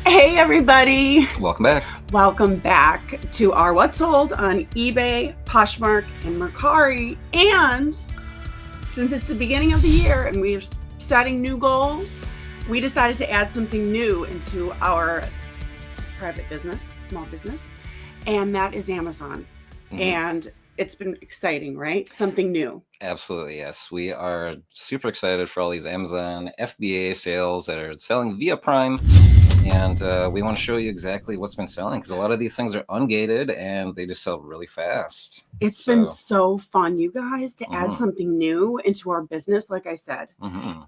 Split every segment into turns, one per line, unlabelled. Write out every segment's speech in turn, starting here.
Hey everybody,
Welcome back.
welcome back to our What's Sold on eBay, Poshmark, and Mercari. And since it's the beginning of the year and we're setting new goals, we decided to add something new into our private business, small business, and that is Amazon. And it's been exciting, right? Something new.
Absolutely, yes. We are super excited for all these Amazon FBA sales that are selling via Prime. And we want to show you exactly what's been selling because a lot of these things are ungated and they just sell really fast.
It's been so fun, you guys, to add something new into our business. Like I said,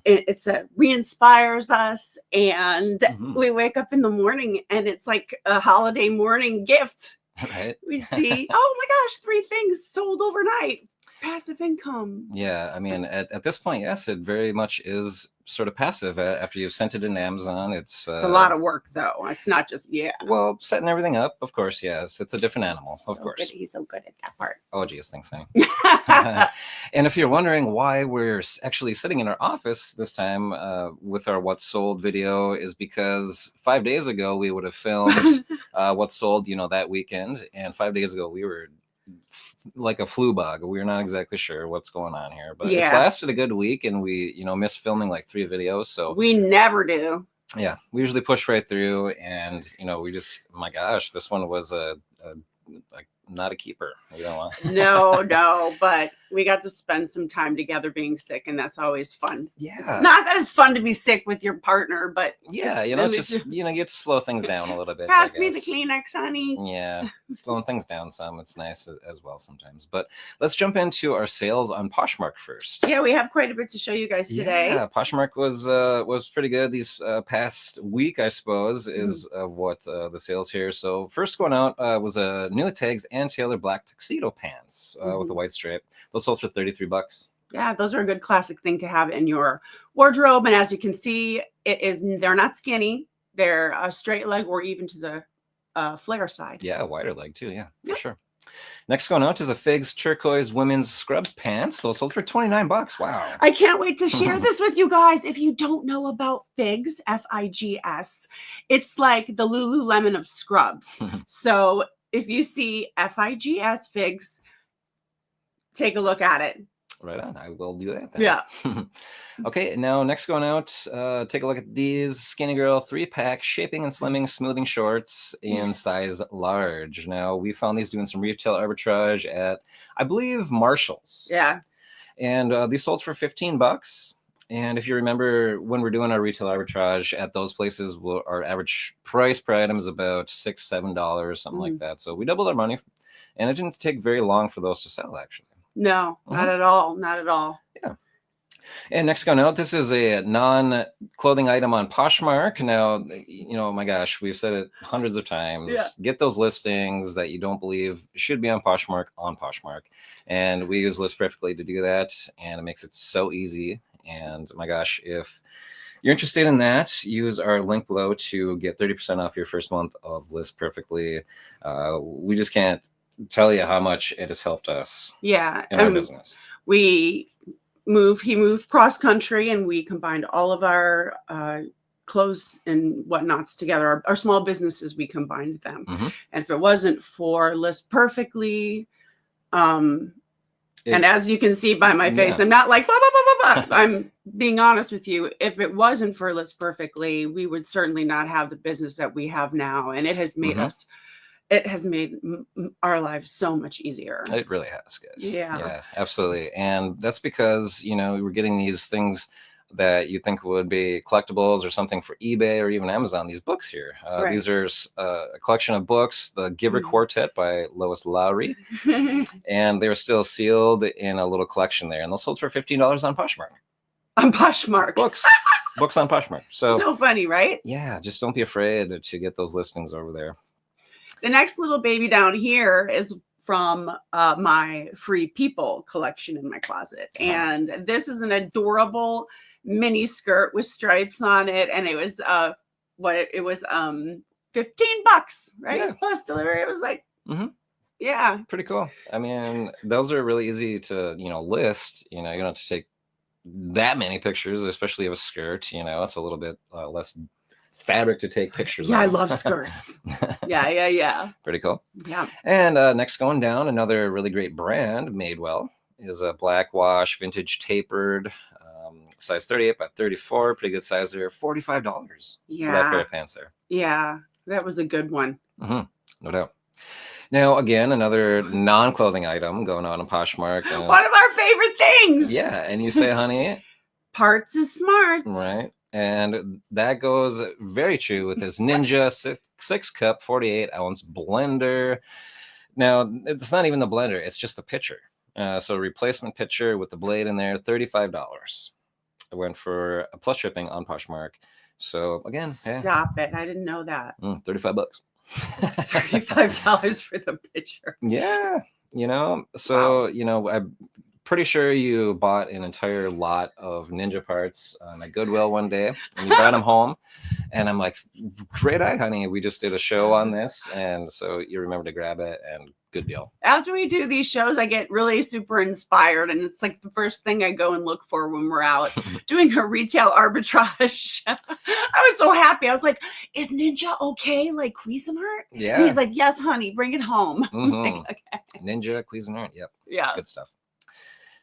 it's a re-inspires us, and we wake up in the morning and it's like a holiday morning gift.
Right.
We see, oh my gosh, 3 things sold overnight. Passive income.
Yeah, I mean, at this point, yes, it very much is sort of passive. After you've sent it in Amazon, it's
a lot of work, though. It's not just,
well, setting everything up, of course, yes. It's a different animal, of course.
He's so good at that part.
Oh, geez, thanks, honey. And if you're wondering why we're actually sitting in our office this time with our What's Sold video is because 5 days ago, we would have filmed What's Sold, that weekend. And 5 days ago, we were like a flu bug. We're not exactly sure what's going on here, but it's lasted a good week, and we missed filming like 3 videos. So
we never do.
Yeah, we usually push right through, and we just, my gosh, this one was not a keeper.
No, but we got to spend some time together being sick, and that's always fun.
Yeah,
it's not that it's fun to be sick with your partner, but
yeah, just you get to slow things down a little bit.
Pass me the Kleenex, honey.
Yeah, slowing things down some. It's nice as well sometimes. But let's jump into our sales on Poshmark first.
Yeah, we have quite a bit to show you guys today.
Yeah, Poshmark was pretty good these past week, I suppose, is what the sales here. So first going out was a Newly Tags and Taylor black tuxedo pants with a white stripe. Those sold for $33.
Yeah, those are a good classic thing to have in your wardrobe. And as you can see, they're not skinny. They're a straight leg or even to the flare side.
Yeah, a wider leg too. Yeah, for sure. Next going out is a Figs turquoise women's scrub pants. Those sold for $29. Wow.
I can't wait to share this with you guys. If you don't know about Figs, Figs, it's like the Lululemon of scrubs. So if you see Figs, Figs, take a look at it.
Right on. I will do that then.
Yeah.
Okay, now next going out, take a look at these Skinny Girl 3-pack shaping and slimming smoothing shorts in size large. Now, we found these doing some retail arbitrage at, I believe, Marshall's.
Yeah.
And these sold for $15. And if you remember, when we're doing our retail arbitrage at those places, our average price per item is about $6, $7, something like that. So we doubled our money, and it didn't take very long for those to sell, actually.
No, not at all. Not at all.
Yeah. And next going out, this is a non-clothing item on Poshmark. Now, my gosh, we've said it hundreds of times.
Yeah.
Get those listings that you don't believe should be on Poshmark. And we use List Perfectly to do that. And it makes it so easy. And my gosh, if you're interested in that, use our link below to get 30% off your first month of List Perfectly. We just can't tell you how much it has helped us in our business.
He moved cross country, and we combined all of our clothes and whatnots together. Our small businesses, we combined them. And if it wasn't for List Perfectly, and as you can see by my face, I'm not like, blah, blah, blah, blah, blah. I'm being honest with you. If it wasn't for List Perfectly, we would certainly not have the business that we have now. And it has made it has made our lives so much easier.
It really has, guys.
Yeah,
absolutely. And that's because, we're getting these things that you think would be collectibles or something for eBay or even Amazon, these books here. These are a collection of books, the Giver Quartet by Lois Lowry. And they're still sealed in a little collection there. And those sold for $15 on Poshmark.
On Poshmark.
Books on Poshmark. So
funny, right?
Yeah, just don't be afraid to get those listings over there.
The next little baby down here is from my Free People collection in my closet. And this is an adorable mini skirt with stripes on it. And it was $15, right?
Yeah.
Plus delivery. It was like,
yeah, pretty cool. I mean, those are really easy to, list. You don't have to take that many pictures, especially of a skirt. It's a little bit less fabric to take pictures
Yeah, I
of.
love skirts. Yeah.
Pretty cool.
Yeah.
And next going down, another really great brand, Madewell, is a black wash, vintage tapered, size 38 by 34. Pretty good size there. $45 for that pair of pants there.
Yeah, that was a good one.
No doubt. Now, again, another non-clothing item going on in Poshmark.
One of our favorite things.
Yeah, and you say, honey,
parts is smarts.
Right. And that goes very true with this Ninja 6-cup 48-ounce blender. Now, it's not even the blender. It's just the pitcher. So replacement pitcher with the blade in there, $35. I went for a plus shipping on Poshmark. So again,
stop it. I didn't know that.
$35.
$35 for the pitcher.
Yeah. So, I'm pretty sure you bought an entire lot of Ninja parts at Goodwill one day and you brought them home. And I'm like, great eye, honey. We just did a show on this. And so you remember to grab it, and good deal.
After we do these shows, I get really super inspired. And it's like the first thing I go and look for when we're out doing a retail arbitrage. I was so happy. I was like, is Ninja okay? Like Cuisinart?
Yeah.
And he's like, yes, honey, bring it home. Like, okay.
Ninja, Cuisinart. Yep.
Yeah.
Good stuff.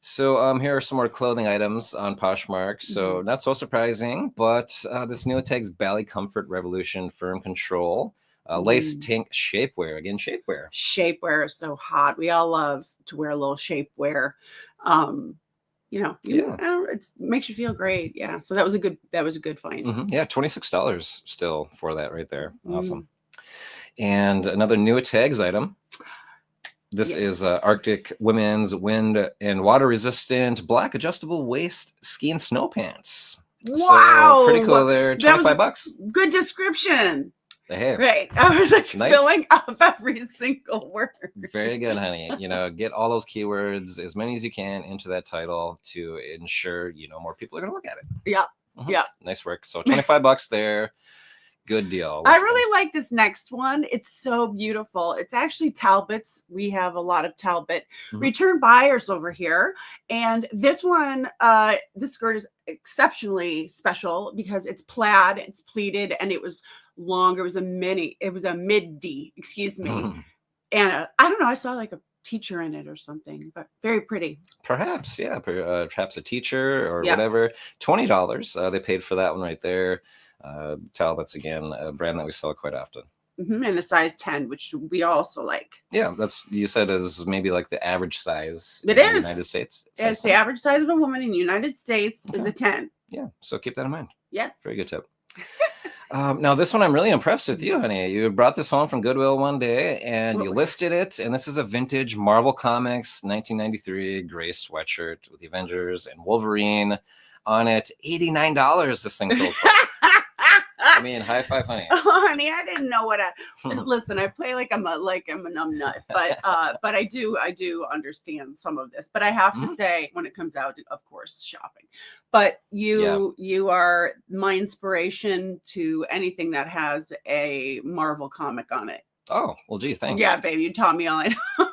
So here are some more clothing items on Poshmark. So not so surprising, but this Neoteg's Bally Comfort Revolution Firm Control lace tank shapewear. Again, shapewear.
Shapewear is so hot. We all love to wear a little shapewear. It makes you feel great. Yeah. So that was a good find.
Yeah, $26 still for that right there. Awesome. And another Neoteg's item. This is Arctic women's wind and water resistant black adjustable waist ski and snow pants.
Wow.
So pretty cool there. $25.
Good description.
Hey.
Right. I was like filling up every single word.
Very good, honey. Get all those keywords, as many as you can, into that title to ensure, more people are going to look at it.
Yeah. Yeah.
Nice work. So $25 there. Good deal.
I really like this next one. It's so beautiful. It's actually Talbot's. We have a lot of Talbot return buyers over here. And this one, this skirt is exceptionally special because it's plaid, it's pleated, and it was longer. It was a mid-D, excuse me. And I don't know, I saw like a teacher in it or something, but very pretty.
Perhaps, yeah. Perhaps a teacher or whatever. $20. They paid for that one right there. Talbot's, again, a brand that we sell quite often.
And a size 10, which we also like.
Yeah, you said is maybe like the average size
in
the United States.
It's the average size of a woman in the United States is a 10.
Yeah, so keep that in mind.
Yeah.
Very good tip. Now, this one I'm really impressed with you, honey. You brought this home from Goodwill one day and you listed it. And this is a vintage Marvel Comics 1993 gray sweatshirt with the Avengers and Wolverine on it. $89 this thing sold for. I mean, high five, honey.
Oh, honey, I didn't know what listen, I play like I'm a numb nut, but I do understand some of this. But I have to say, when it comes out, of course, shopping. But you are my inspiration to anything that has a Marvel comic on it.
Oh, well, gee, thanks.
Yeah, baby, you taught me all I know.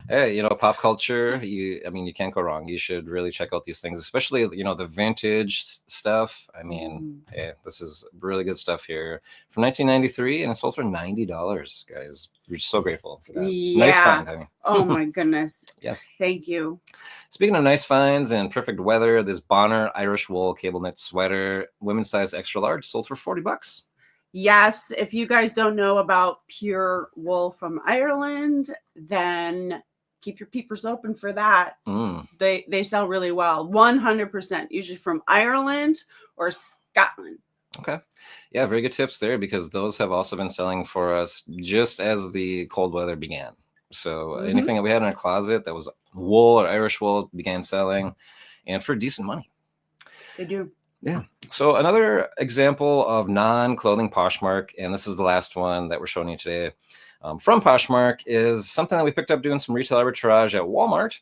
Hey, pop culture, you can't go wrong. You should really check out these things, especially, the vintage stuff. I mean, hey, this is really good stuff here from 1993, and it sold for $90, guys. We're so grateful for that.
Yeah.
Nice find, honey.
Oh, my goodness.
Yes.
Thank you.
Speaking of nice finds and perfect weather, this Bonner Irish wool cable knit sweater, women's size extra large, sold for $40.
Yes, if you guys don't know about pure wool from Ireland, then keep your peepers open for that. They sell really well. 100%, usually from Ireland or Scotland.
Okay. Yeah, very good tips there, because those have also been selling for us just as the cold weather began. So anything that we had in our closet that was wool or Irish wool began selling, and for decent money.
They do.
Yeah. So another example of non-clothing Poshmark, and this is the last one that we're showing you today, from Poshmark, is something that we picked up doing some retail arbitrage at Walmart.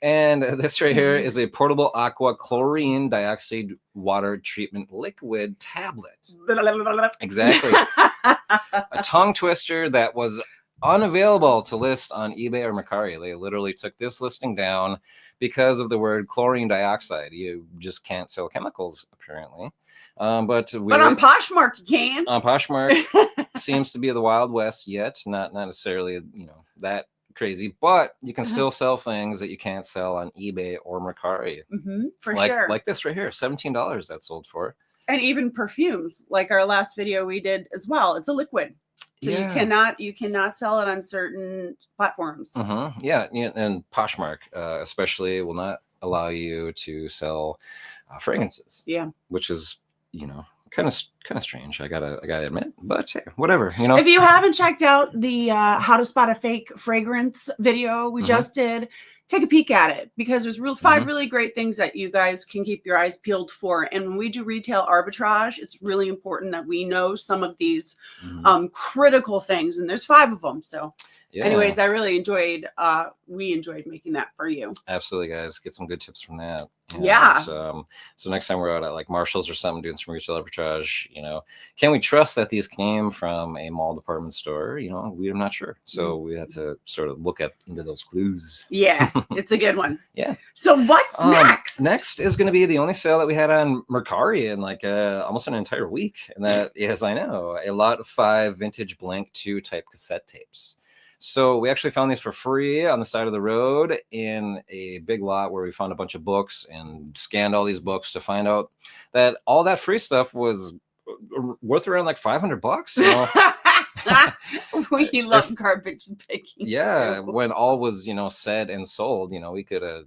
And this right here is a portable aqua chlorine dioxide water treatment liquid tablet. Exactly. A tongue twister that was unavailable to list on eBay or Mercari. They literally took this listing down because of the word chlorine dioxide. You just can't sell chemicals, apparently. But
on Poshmark you can.
On Poshmark seems to be the Wild West yet. Not necessarily, that crazy, but you can still sell things that you can't sell on eBay or Mercari.
For sure.
Like this right here, $17 that sold for.
And even perfumes, like our last video we did as well. It's a liquid. So you cannot sell it on certain platforms.
Yeah, and Poshmark especially will not allow you to sell fragrances.
Yeah,
which is kind of strange. I gotta admit, but hey, whatever.
If you haven't checked out the how to spot a fake fragrance video we just did, take a peek at it, because there's 5 really great things that you guys can keep your eyes peeled for. And when we do retail arbitrage, it's really important that we know some of these critical things, and there's 5 of them. So anyways, I really enjoyed we enjoyed making that for you.
Absolutely, guys, get some good tips from that. So next time we're out at like Marshall's or something doing some retail arbitrage, can we trust that these came from a mall department store? We're not sure, so we had to sort of look into those clues.
It's a good one.
So
what's next?
Next is going to be the only sale that we had on Mercari in like almost an entire week, and that is, I know, a lot of 5 vintage blank 2 type cassette tapes. So we actually found these for free on the side of the road in a big lot where we found a bunch of books and scanned all these books to find out that all that free stuff was worth around like $500.
We love garbage picking.
Too. When all was said and sold, we could have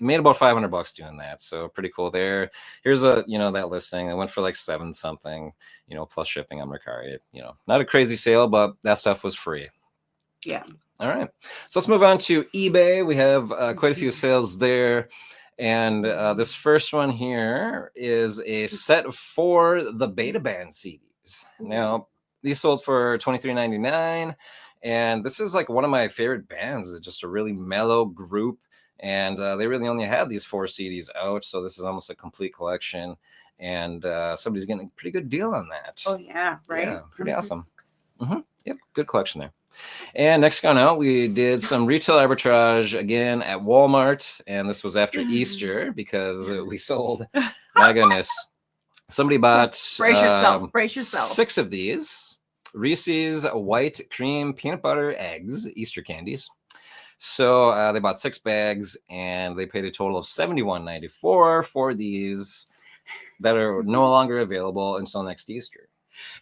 made about $500 doing that. So pretty cool there. Here's that listing. It went for like 7 something, plus shipping on Mercari. Not a crazy sale, but that stuff was free. All right. So let's move on to eBay. We have quite a few sales there. And this first one here is a set of 4 the Beta Band CDs. Now, these sold for $23.99. And this is like one of my favorite bands. It's just a really mellow group. And they really only had these 4 CDs out, so this is almost a complete collection. And somebody's getting a pretty good deal on that.
Oh yeah, right.
Yeah, pretty awesome. Yep, good collection there. And next gone out, we did some retail arbitrage again at Walmart, and this was after Easter because we sold. My goodness, somebody bought.
Brace yourself.
6 of these Reese's white cream peanut butter eggs Easter candies. So they bought 6 bags, and they paid a total of $71.94 for these that are no longer available until next Easter.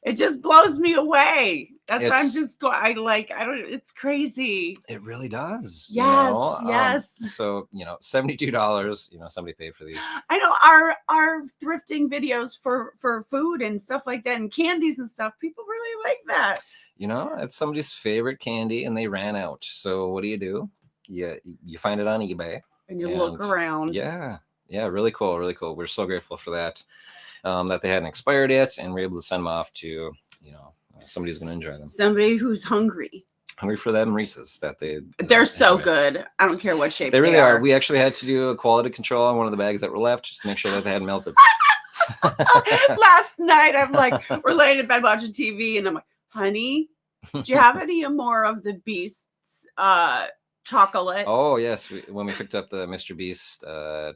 It just blows me away. That's why I'm just going. It's crazy.
It really does.
Yes.
So $72. Somebody paid for these.
I know our thrifting videos for food and stuff like that, and candies and stuff. People really like that.
It's somebody's favorite candy, and they ran out. So what do? You find it on eBay,
and you look around.
Yeah, really cool, really cool. We're so grateful for that. That they hadn't expired yet, and we're able to send them off to somebody who's going to enjoy them.
Somebody who's hungry
for them Reese's that
they're so good. I don't care what shape
they really are. We actually had to do a quality control on one of the bags that were left just to make sure that they hadn't melted.
Last night I'm like, we're laying in bed watching TV, and I'm like, honey, do you have any more of the Beast's chocolate?
Oh yes, when we picked up the Mr. Beast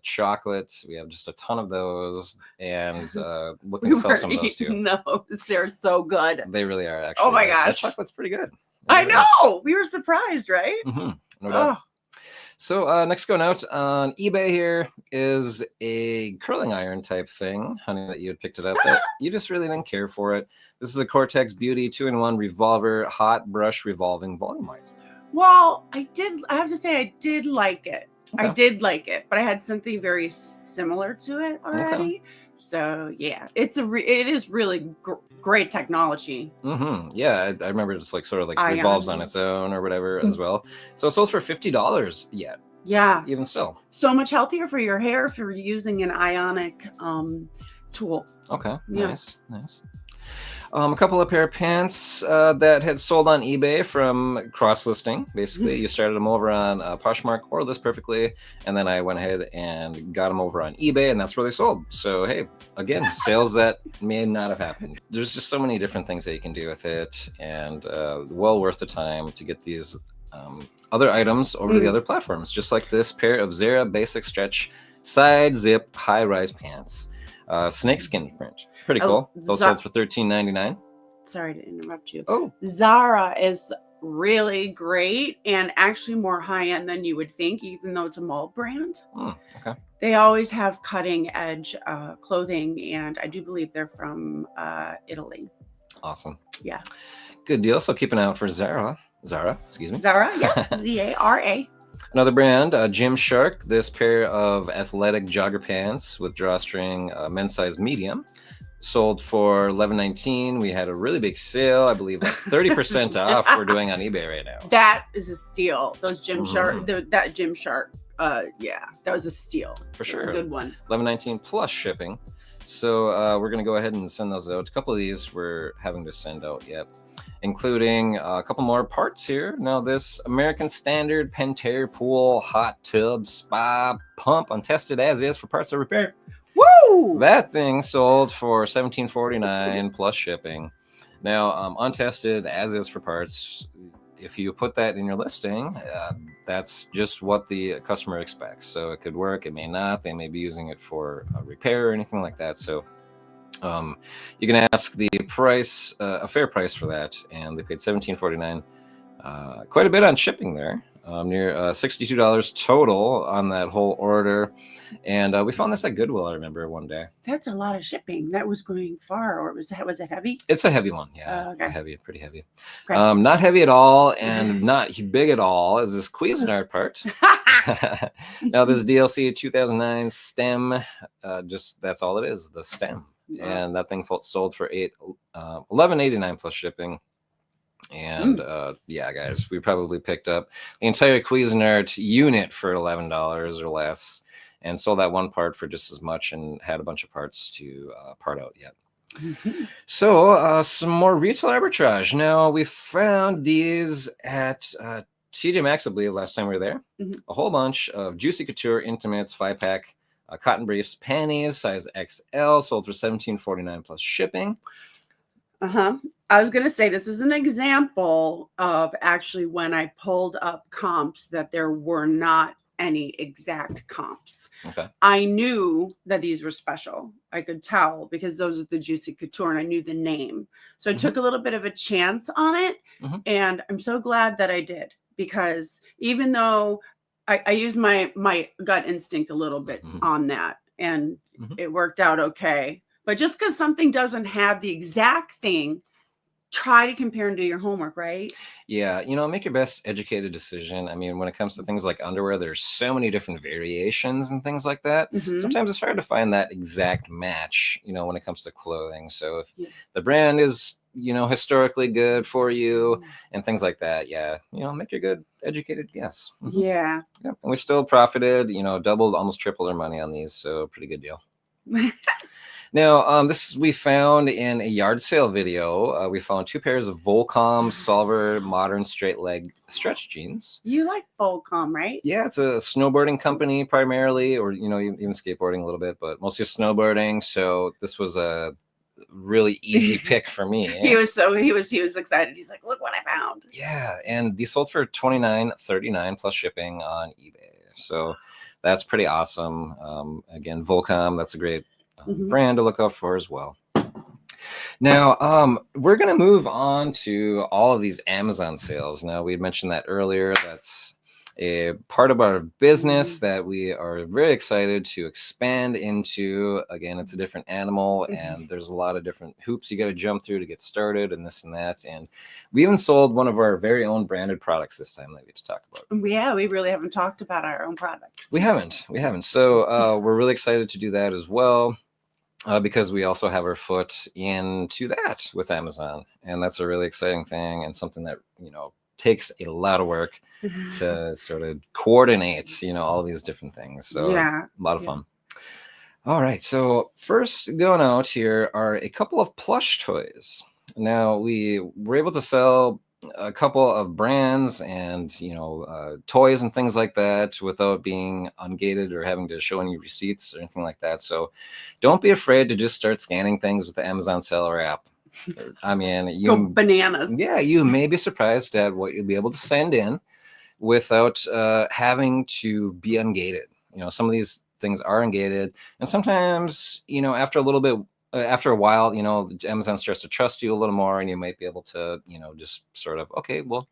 chocolates, we have just a ton of those, and looking to sell some of those too.
No, they're so good.
They really are, actually.
Oh my gosh,
that chocolate's pretty good.
I know. We were surprised, right?
No doubt. So next going out on eBay here is a curling iron type thing, honey, that you had picked it up. That you just really didn't care for it. This is a Cortex Beauty 2-in-1 revolver hot brush revolving volumizer.
Well, I have to say I did like it. Okay. I did like it, but I had something very similar to it already. Okay. So yeah, it is really great technology. Yeah, I remember it's like sort of like revolves on its own or whatever as well. So it sold for $50 yet. Yeah, even still, so much healthier for your hair if you're using an ionic tool. Okay, yeah. Nice.
A couple of pair of pants that had sold on eBay from cross-listing. Basically, you started them over on Poshmark or List Perfectly, and then I went ahead and got them over on eBay, and that's where they sold. So, hey, again, sales that may not have happened. There's just so many different things that you can do with it, and well worth the time to get these other items over to the other platforms, just like this pair of Zara Basic Stretch Side Zip High-Rise Pants. Snakeskin print. Pretty cool. Those sold for $13.99.
Sorry to interrupt you.
Oh.
Zara is really great and actually more high-end than you would think, even though it's a mall brand.
Okay.
They always have cutting-edge clothing, and I do believe they're from Italy.
Awesome.
Yeah.
Good deal. So keep an eye out for Zara, excuse me.
Zara, yeah. Z-A-R-A.
Another brand, Gymshark. This pair of athletic jogger pants with drawstring, men's size medium, sold for $11.19. We had a really big sale, I believe, like 30% off. We're doing on eBay right now.
That is a steal. Those Gymshark, that Gymshark, yeah, that was a steal
for sure.
A good one.
$11.19 plus shipping. So we're gonna go ahead and send those out. A couple of these we're having to send out yet, including a couple more parts here. Now, this American Standard Pentair Pool Hot Tub Spa Pump, untested as is for parts of repair.
Woo!
That thing sold for $17.49 plus shipping. Now, untested as is for parts. If you put that in your listing, that's just what the customer expects. So it could work, it may not. They may be using it for repair or anything like that. So you can ask the price, a fair price for that, and they paid $17.49. Quite a bit on shipping there, near $62 total on that whole order. And we found this at Goodwill, I remember one day.
That's a lot of shipping. That was going far, or was it heavy?
It's a heavy one, yeah.
Okay.
Heavy, pretty heavy.
Okay.
Not heavy at all, and not big at all is this Cuisinart part. Now, this DLC 2009 stem, just that's all it is, the stem. And that thing sold for $11.89 plus shipping. And yeah, guys, we probably picked up the entire Cuisinart unit for $11 or less, and sold that one part for just as much, and had a bunch of parts to part out yet. So some more retail arbitrage. Now, we found these at TJ Maxx, I believe, last time we were there. A whole bunch of Juicy Couture Intimates 5-pack cotton briefs, panties, size XL, sold for $17.49 plus shipping.
I was going to say, this is an example of actually when I pulled up comps that there were not any exact comps.
Okay.
I knew that these were special. I could tell because those are the Juicy Couture and I knew the name. So I took a little bit of a chance on it. And I'm so glad that I did, because even though I used my gut instinct a little bit on that, and it worked out okay. But just because something doesn't have the exact thing, try to compare and do your homework, right?
Yeah, make your best educated decision. I mean, when it comes to things like underwear, there's so many different variations and things like that. Sometimes it's hard to find that exact match, when it comes to clothing. So if the brand is, historically good for you and things like that, make your good educated guess.
Yeah.
And we still profited, doubled, almost tripled our money on these. So pretty good deal. Now, this we found in a yard sale video. We found 2 pairs of Volcom Solver modern straight leg stretch jeans.
You like Volcom, right?
Yeah, it's a snowboarding company primarily, or even skateboarding a little bit, but mostly snowboarding. So this was a really easy pick for me.
He was excited. He's like, look what I found.
Yeah, and these sold for $29.39 plus shipping on eBay. So that's pretty awesome. Again, Volcom, that's a great brand to look out for as well. Now, we're going to move on to all of these Amazon sales. Now, we had mentioned that earlier. That's a part of our business that we are very excited to expand into. Again, it's a different animal, and there's a lot of different hoops you got to jump through to get started, and this and that. And we even sold one of our very own branded products this time that we get to talk about.
Yeah, we really haven't talked about our own products.
We haven't. So we're really excited to do that as well. Because we also have our foot into that with Amazon. And that's a really exciting thing, and something that, takes a lot of work to sort of coordinate, all these different things. So a lot of fun. All right, so first going out here are a couple of plush toys. Now we were able to sell a couple of brands and toys and things like that without being ungated or having to show any receipts or anything like that. So don't be afraid to just start scanning things with the Amazon Seller app. I mean,
Go bananas.
yeah, you may be surprised at what you'll be able to send in without having to be ungated. Some of these things are ungated, and sometimes, after a little bit, after a while, Amazon starts to trust you a little more, and you might be able to, just sort of, okay, well,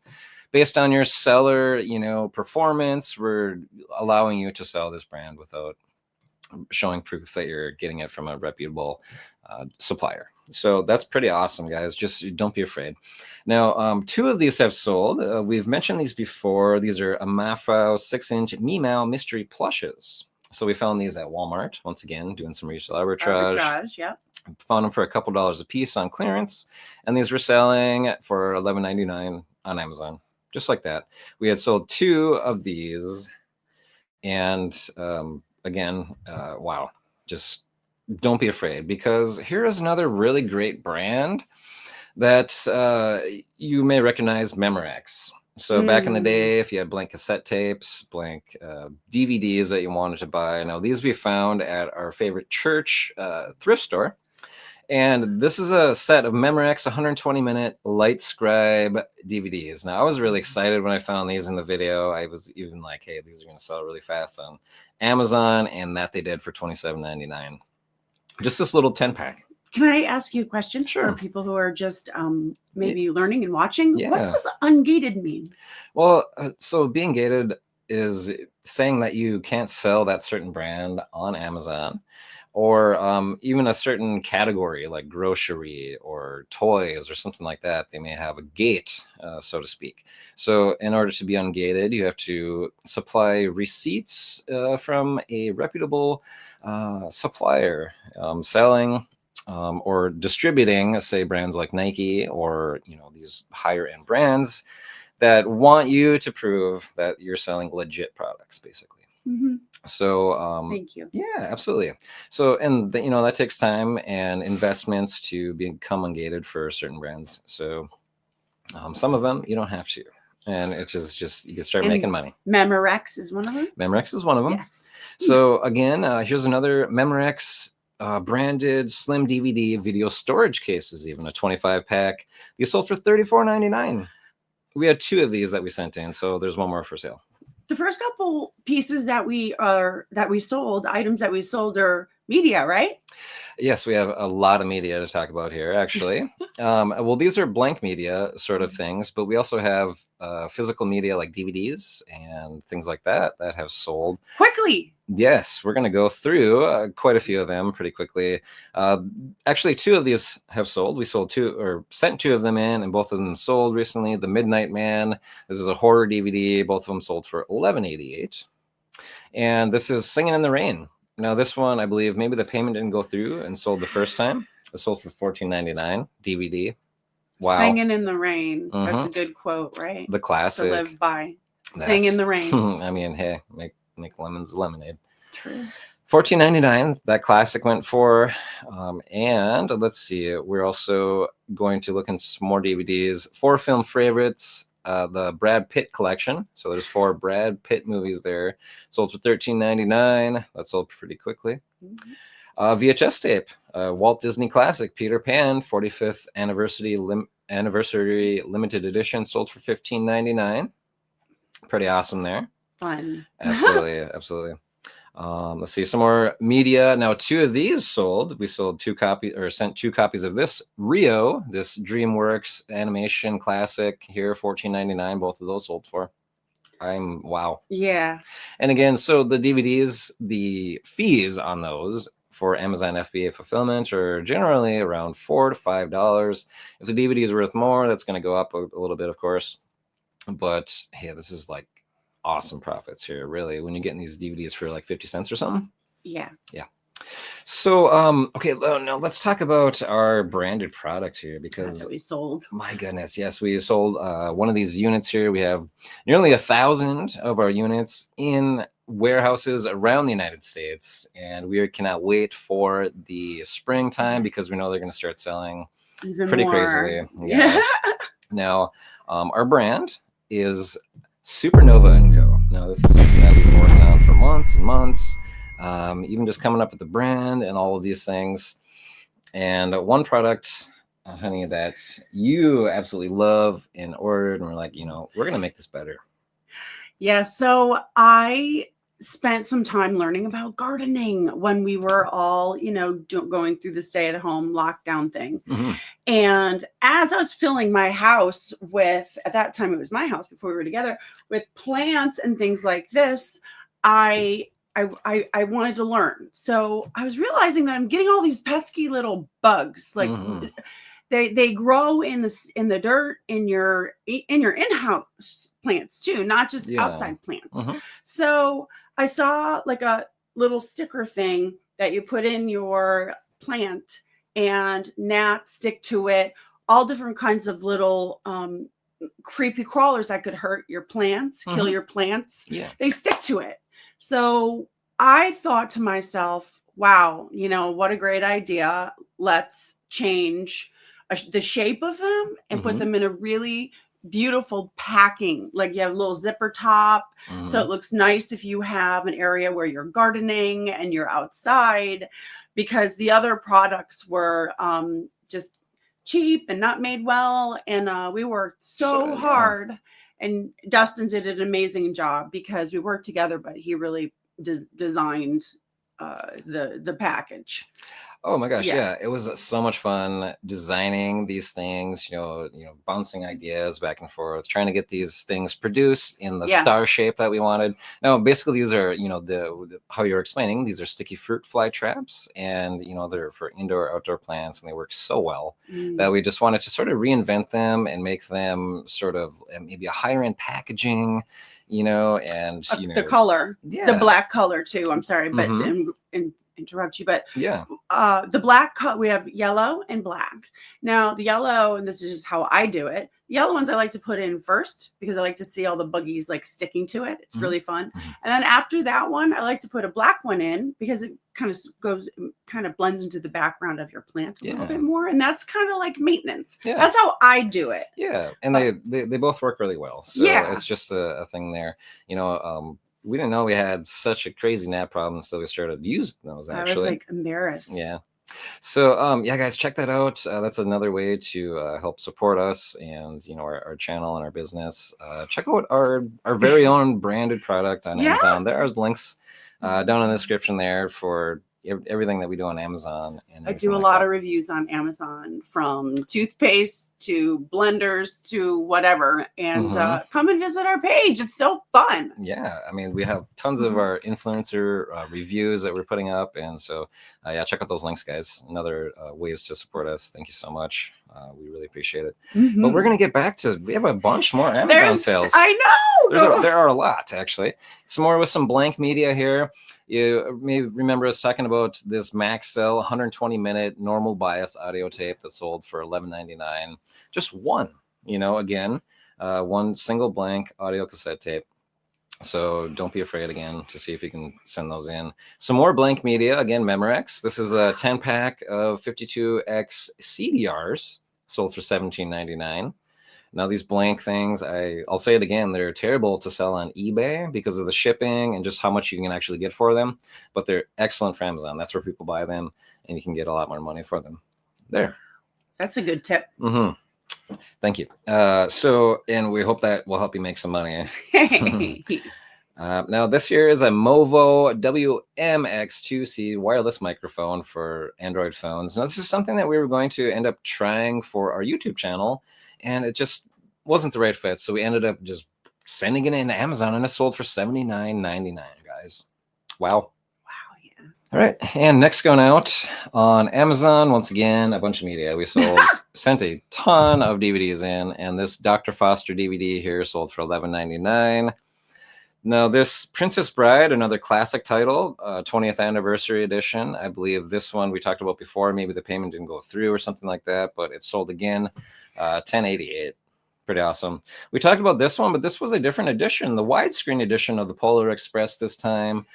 based on your seller, performance, we're allowing you to sell this brand without showing proof that you're getting it from a reputable supplier. So that's pretty awesome, guys. Just don't be afraid. Now, two of these have sold. We've mentioned these before. These are a Mafrao 6-inch Meow mystery plushes. So we found these at Walmart. Once again, doing some resale arbitrage.
Yeah.
Found them for a couple dollars a piece on clearance, and these were selling for $11.99 on Amazon, just like that. We had sold two of these, and again, wow, just don't be afraid, because here is another really great brand that you may recognize, Memorex. So back in the day, if you had blank cassette tapes, blank DVDs that you wanted to buy, now these we found at our favorite church thrift store. And this is a set of Memorex 120-minute Light Scribe DVDs. Now, I was really excited when I found these in the video. I was even like, hey, these are going to sell really fast on Amazon, and that they did for $27.99. Just this little 10-pack.
Can I ask you a question?
Sure.
For people who are just maybe learning and watching?
Yeah.
What does ungated mean?
Well, so being gated is saying that you can't sell that certain brand on Amazon, or even a certain category like grocery or toys or something like that. They may have a gate, so to speak. So in order to be ungated, you have to supply receipts from a reputable supplier selling or distributing, say, brands like Nike, or these higher end brands that want you to prove that you're selling legit products, basically.
Mm-hmm.
So
thank you.
Yeah, absolutely. So, and that takes time and investments to become ungated for certain brands. So some of them you don't have to, and it's just you can start making money.
Memorex is one of them.
Memorex is one of them.
Yes.
So again, here's another Memorex branded slim DVD video storage cases, even a 25-pack. These sold for $34.99. We had two of these that we sent in, so there's one more for sale.
The first couple pieces that we sold, items that we sold, are media, right?
Yes, we have a lot of media to talk about here, actually. Well, these are blank media sort of things, but we also have physical media like DVDs and things like that have sold
quickly.
Yes, we're going to go through quite a few of them pretty quickly. Actually, two of these have sold. We sold two, or sent two of them in, and both of them sold recently. The Midnight Man, this is a horror DVD. Both of them sold for $11.88. And this is Singing in the Rain. Now, this one, I believe maybe the payment didn't go through and sold the first time. It sold for $14.99 DVD. Wow.
Singing in the Rain. That's a good quote, right?
The classic.
To live by. Sing in the rain.
I mean, hey, make lemons lemonade.
True.
$14.99. That classic went for. And let's see. We're also going to look in some more DVDs. 4 film favorites. The Brad Pitt collection. So there's 4 Brad Pitt movies there. Sold for $13.99. That sold pretty quickly. VHS tape. Walt Disney classic Peter Pan 45th anniversary limited edition. Sold for $15.99. Pretty awesome there.
Fun.
Absolutely. Absolutely. Let's see some more media. Now, 2 of these sold. We sold 2 copies, or sent 2 copies of this Rio, this DreamWorks animation classic here, $14.99. Both of those sold for. Wow. Yeah. And again, so the DVDs, the fees on those for Amazon FBA fulfillment are generally around $4 to $5. If the DVD is worth more, that's going to go up a little bit, of course. But hey, this is like awesome profits here, really, when you're getting these DVDs for like 50 cents or something. Yeah. Yeah. So, okay, now let's talk about our branded product here, because
that we sold.
My goodness, yes, we sold one of these units here. We have nearly 1,000 of our units in warehouses around the United States, and we cannot wait for the springtime because we know they're going to start selling
Even
pretty
more.
crazily. Yeah. Now, our brand is Supernova & Co. Now, this is something that we've been working on for months and months, even just coming up with the brand and all of these things. And one product, honey, that you absolutely love and ordered, and we're like, we're going to make this better.
Yeah, so I spent some time learning about gardening when we were all, going through the stay-at-home lockdown thing.
Mm-hmm.
And as I was filling my house with, at that time it was my house before we were together, with plants and things like this, I wanted to learn. So I was realizing that I'm getting all these pesky little bugs, like they grow in the dirt in your in-house plants too, not just outside plants. So I saw like a little sticker thing that you put in your plant and gnats stick to it, all different kinds of little creepy crawlers that could hurt your plants, kill your plants.
Yeah.
They stick to it. So I thought to myself, wow, what a great idea. Let's change the shape of them and put them in a really beautiful packing. Like you have a little zipper top. So it looks nice if you have an area where you're gardening and you're outside, because the other products were just cheap and not made well. And we worked so hard. And Dustin did an amazing job because we worked together, but he really designed the package.
Oh my gosh, yeah. It was so much fun designing these things, bouncing ideas back and forth, trying to get these things produced in the star shape that we wanted. Now, basically, these are, how you're explaining, these are sticky fruit fly traps, and, they're for indoor, outdoor plants, and they work so well that we just wanted to sort of reinvent them and make them sort of maybe a higher end packaging, and,
the color, the black color too. I'm sorry, but interrupt you, but the black we have yellow and black. Now the yellow, and this is just how I do it, the yellow ones I like to put in first because I like to see all the buggies like sticking to it. It's really fun. And then after that one, I like to put a black one in because it kind of blends into the background of your plant a little bit more, and that's kind of like maintenance. That's how I do it.
And they both work really well, so it's just a thing there. We didn't know we had such a crazy gnat problem until we started using those, actually.
I was like embarrassed.
Yeah. So, guys, check that out. That's another way to help support us and, our channel and our business. Check out our very own branded product on Amazon. There are links down in the description there for everything that we do on Amazon. And
I do a lot of reviews on Amazon, from toothpaste to blenders to whatever. And come and visit our page. It's so fun.
Yeah. I mean, we have tons of our influencer reviews that we're putting up. And so, check out those links, guys. Another ways to support us. Thank you so much. We really appreciate it. But we're going to get back to, we have a bunch more Amazon sales.
I know.
There are a lot, actually. Some more with some blank media here. You may remember us talking about this Maxell 120-minute normal bias audio tape that sold for $11.99. Just one, again, one single blank audio cassette tape. So don't be afraid, again, to see if you can send those in. Some more blank media, again, Memorex. This is a 10-pack of 52X CDRs, sold for $17.99. Now, these blank things, I'll say it again, they're terrible to sell on eBay because of the shipping and just how much you can actually get for them. But they're excellent for Amazon. That's where people buy them, and you can get a lot more money for them. There.
That's a good tip.
Thank you. And we hope that will help you make some money. Now, this here is a Movo WMX2C wireless microphone for Android phones. Now, this is something that we were going to end up trying for our YouTube channel, and it just wasn't the right fit. So we ended up just sending it into Amazon, and it sold for $79.99, guys. Wow.
Yeah.
All right. And next going out on Amazon, once again, a bunch of media. We sent a ton of DVDs in, and this Dr. Foster DVD here sold for $11.99. Now, this Princess Bride, another classic title, 20th anniversary edition. I believe this one we talked about before. Maybe the payment didn't go through or something like that, but it sold again, $10.88. Pretty awesome. We talked about this one, but this was a different edition, the widescreen edition of the Polar Express this time.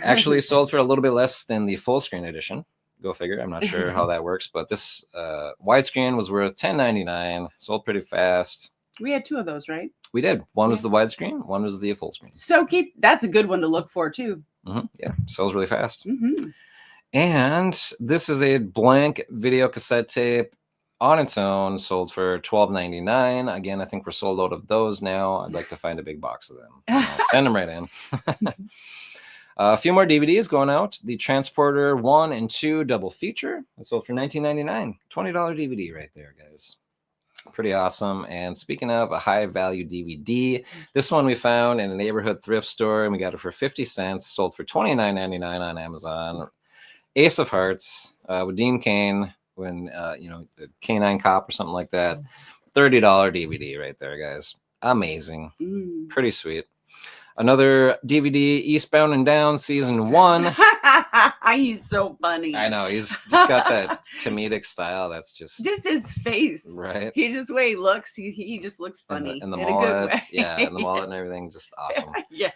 Actually sold for a little bit less than the full screen edition. Go figure. I'm not sure how that works, but this widescreen was worth $10.99. Sold pretty fast.
We had 2 of those, right?
We did. One was the widescreen, one was the full screen.
So that's a good one to look for too.
Yeah, sells really fast. And this is a blank video cassette tape on its own, sold for $12.99. Again, I think we're sold out of those now. I'd like to find a big box of them. Send them right in. A few more DVDs going out. The Transporter 1 and 2 double feature. It sold for $19.99. $20 DVD right there, guys. Pretty awesome. And speaking of a high value DVD, this one we found in a neighborhood thrift store, and we got it for 50 cents. Sold for $29.99 on Amazon. Ace of Hearts with Dean Cain, when the Canine Cop or something like that. $30 DVD right there, guys. Amazing. Pretty sweet. Another DVD, Eastbound and Down Season 1.
He's so funny.
I know, he's just got that comedic style that's just
his face.
Right.
He just, way he looks, he just looks funny.
And the mullet, and the mullet and everything, just awesome.
Yeah.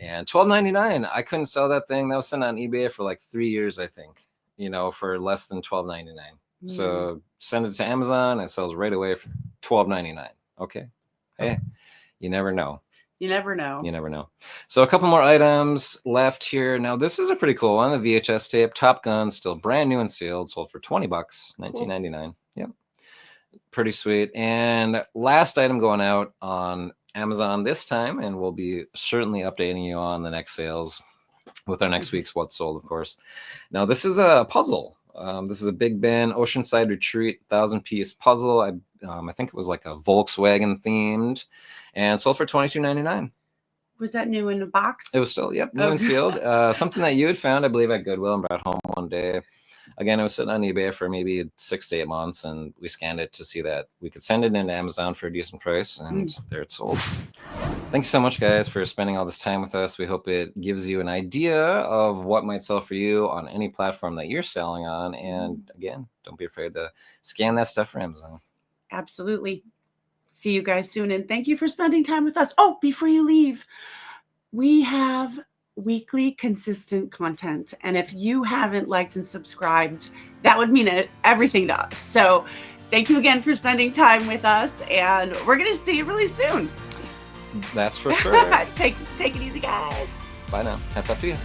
And $12.99. I couldn't sell that thing. That was sent on eBay for like 3 years, I think, for less than $12.99. So send it to Amazon, it sells right away for $12.99. Okay. Hey, you never know.
You never know.
You never know. So a couple more items left here. Now, this is a pretty cool one. The VHS tape, Top Gun, still brand new and sealed, sold for $20, $19.99. Yep. Pretty sweet. And last item going out on Amazon this time, and we'll be certainly updating you on the next sales with our next week's What's Sold, of course. Now, this is a puzzle. This is a Big Ben Oceanside Retreat 1,000-piece puzzle. I think it was like a Volkswagen themed, and sold for $22.99.
Was that new in the box?
It was still, new and sealed. Something that you had found, I believe, at Goodwill and brought home one day. Again, it was sitting on eBay for maybe 6 to 8 months, and we scanned it to see that we could send it into Amazon for a decent price, and there it's sold. Thank you so much, guys, for spending all this time with us. We hope it gives you an idea of what might sell for you on any platform that you're selling on. And again, don't be afraid to scan that stuff for Amazon.
Absolutely. See you guys soon, and thank you for spending time with us. Oh, before you leave, we have weekly consistent content, and if you haven't liked and subscribed, that would mean everything to us. So thank you again for spending time with us, and we're gonna see you really soon.
That's for sure.
Take it easy, guys.
Bye now. That's up to you.